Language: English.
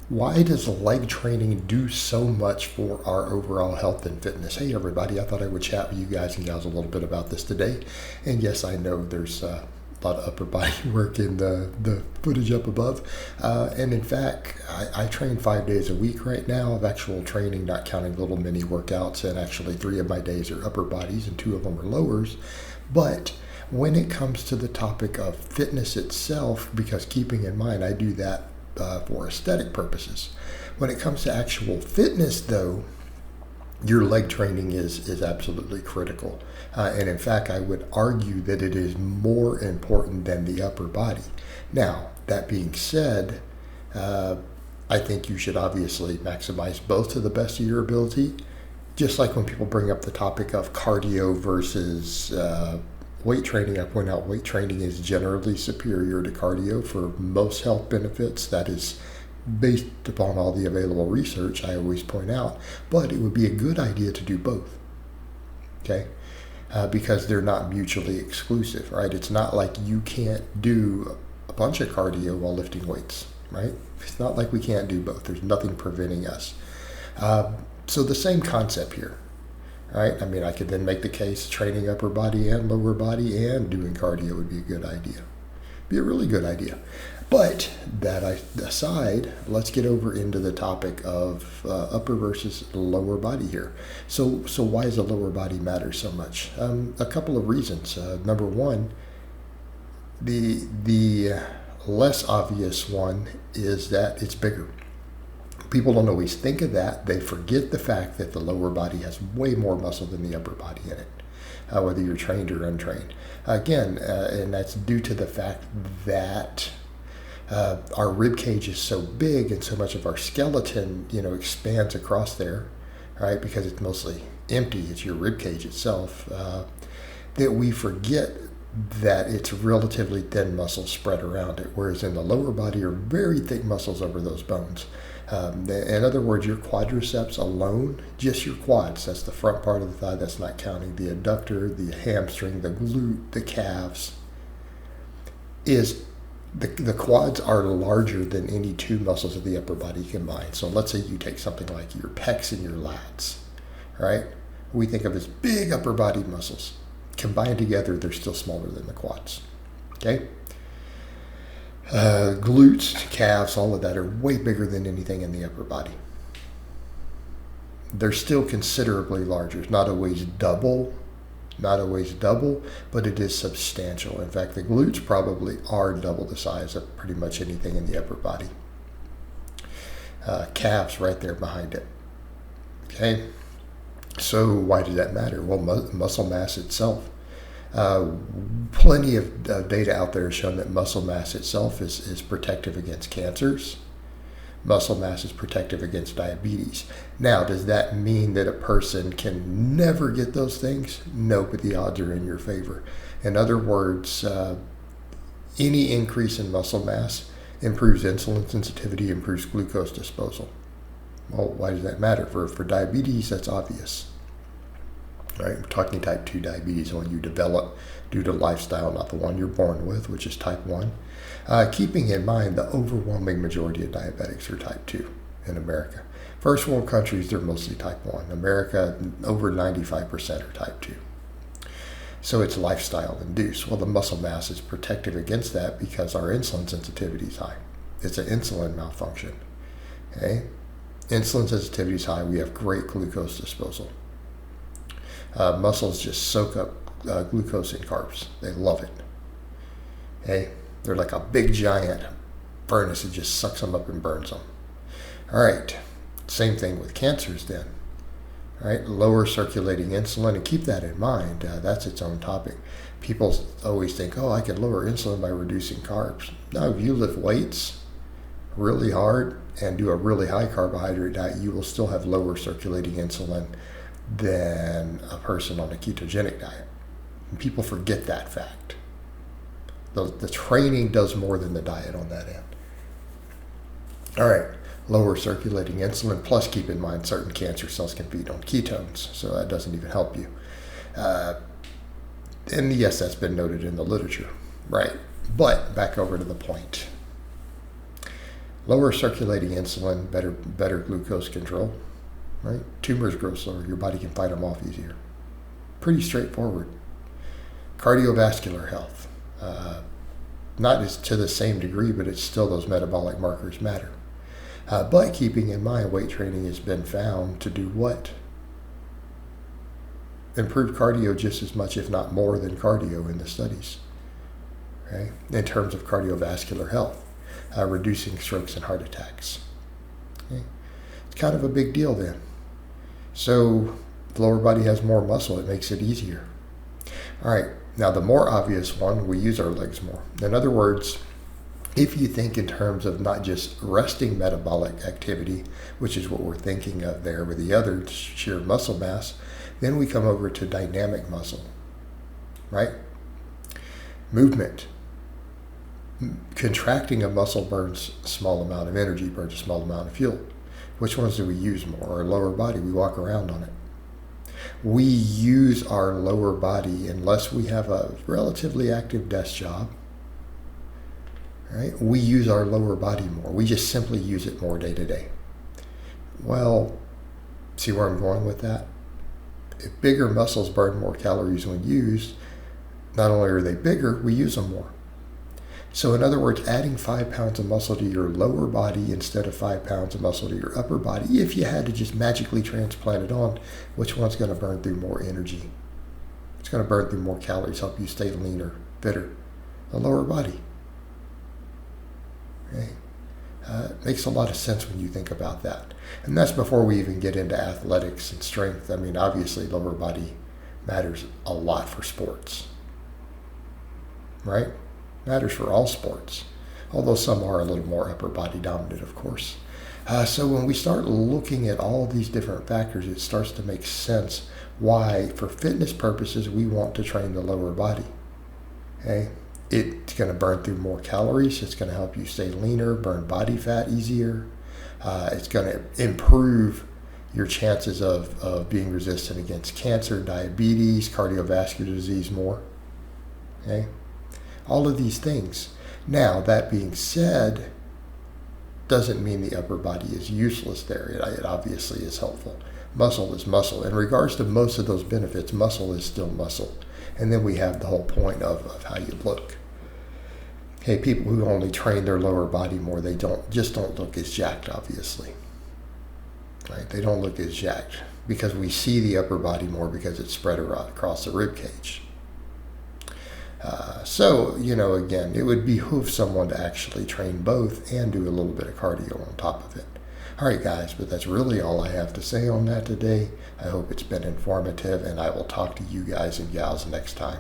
Why does leg training do so much for our overall health and fitness? Hey, everybody, I thought I would chat with you guys and gals a little bit about this today. And yes, I know there's a lot of upper body work in the footage up above. And in fact, I train 5 days a week right now of actual training, not counting little mini workouts. And actually, 3 of my days are upper bodies and 2 of them are lowers. But when it comes to the topic of fitness itself, because keeping in mind, I do that for aesthetic purposes. When it comes to actual fitness, though, your leg training is absolutely critical. And in fact, I would argue that it is more important than the upper body. Now, that being said, I think you should obviously maximize both to the best of your ability. Just like when people bring up the topic of cardio versus weight training, I point out weight training is generally superior to cardio for most health benefits. That is based upon all the available research, I always point out. But it would be a good idea to do both, okay? Because they're not mutually exclusive, right? It's not like you can't do a bunch of cardio while lifting weights, right? It's not like we can't do both. There's nothing preventing us. So the same concept here. Right? I mean, I could then make the case training upper body and lower body and doing cardio would be a good idea. Be a really good idea. But that aside, let's get over into the topic of upper versus lower body here. So why does the lower body matter so much? A couple of reasons. Number one, the less obvious one is that it's bigger. People don't always think of that. They forget the fact that the lower body has way more muscle than the upper body in it, whether you're trained or untrained. Again, and that's due to the fact that our rib cage is so big and so much of our skeleton, expands across there, right? Because it's mostly empty. It's your rib cage itself. That we forget that it's relatively thin muscles spread around it, whereas in the lower body are very thick muscles over those bones. In other words, your quadriceps alone, just your quads, that's the front part of the thigh, that's not counting the adductor, the hamstring, the glute, the calves, is the quads are larger than any 2 muscles of the upper body combined. So let's say you take something like your pecs and your lats, right? We think of as big upper body muscles. Combined together, they're still smaller than the quads, okay? Glutes, calves, all of that are way bigger than anything in the upper body. They're still considerably larger. Not always double, but it is substantial. In fact, the glutes probably are double the size of pretty much anything in the upper body. Calves right there behind it. Okay, so why does that matter? Well, muscle mass itself. Plenty of data out there has shown that muscle mass itself is protective against cancers. Muscle mass is protective against diabetes. Now, does that mean that a person can never get those things? No, but the odds are in your favor. In other words, any increase in muscle mass improves insulin sensitivity, improves glucose disposal. Well, why does that matter? For diabetes, that's obvious. Right? We're talking type 2 diabetes, one you develop due to lifestyle, not the one you're born with, which is type 1. Keeping in mind the overwhelming majority of diabetics are type 2 in America. First world countries, they're mostly type 1. America, over 95% are type 2. So it's lifestyle induced. Well, the muscle mass is protective against that because our insulin sensitivity is high. It's an insulin malfunction. Okay? Insulin sensitivity is high. We have great glucose disposal. Muscles just soak up glucose and carbs. They love it. Okay? They're like a big giant furnace that just sucks them up and burns them. All right. Same thing with cancers then. All right? Lower circulating insulin, and keep that in mind. That's its own topic. People always think, I can lower insulin by reducing carbs. No, if you lift weights really hard and do a really high carbohydrate diet, you will still have lower circulating insulin than a person on a ketogenic diet. And people forget that fact. The training does more than the diet on that end. All right, lower circulating insulin, plus keep in mind certain cancer cells can feed on ketones, so that doesn't even help you. And yes, that's been noted in the literature, right? But back over to the point. Lower circulating insulin, better glucose control, right? Tumors grow slower. Your body can fight them off easier. Pretty straightforward. Cardiovascular health. Not as to the same degree, but it's still those metabolic markers matter. But keeping in mind, weight training has been found to do what? Improve cardio just as much, if not more, than cardio in the studies. Okay? In terms of cardiovascular health, reducing strokes and heart attacks. Okay? It's kind of a big deal then. So the lower body has more muscle, it makes it easier. All right, now the more obvious one, we use our legs more. In other words, if you think in terms of not just resting metabolic activity, which is what we're thinking of there with the other sheer muscle mass, then we come over to dynamic muscle, right? Movement. Contracting a muscle burns a small amount of energy, burns a small amount of fuel. Which ones do we use more? Our lower body, we walk around on it. We use our lower body unless we have a relatively active desk job. Right? We use our lower body more. We just simply use it more day to day. Well, see where I'm going with that? If bigger muscles burn more calories when used, not only are they bigger, we use them more. So in other words, adding 5 pounds of muscle to your lower body instead of 5 pounds of muscle to your upper body, if you had to just magically transplant it on, which one's going to burn through more energy? It's going to burn through more calories, help you stay leaner, fitter. The lower body. Okay. It makes a lot of sense when you think about that. And that's before we even get into athletics and strength. I mean, obviously, lower body matters a lot for sports. Right? Matters for all sports, although some are a little more upper body dominant, of course. So when we start looking at all these different factors, it starts to make sense why, for fitness purposes, we want to train the lower body. Okay? It's going to burn through more calories. It's going to help you stay leaner, burn body fat easier. It's going to improve your chances of being resistant against cancer, diabetes, cardiovascular disease more. Okay? All of these things. Now, that being said, doesn't mean the upper body is useless there. It obviously is helpful. Muscle is muscle. In regards to most of those benefits, muscle is still muscle. And then we have the whole point of how you look. Okay, people who only train their lower body more, they don't look as jacked, obviously. Right? They don't look as jacked because we see the upper body more because it's spread across the rib cage. So, again, it would behoove someone to actually train both and do a little bit of cardio on top of it. All right, guys, but that's really all I have to say on that today. I hope it's been informative, and I will talk to you guys and gals next time.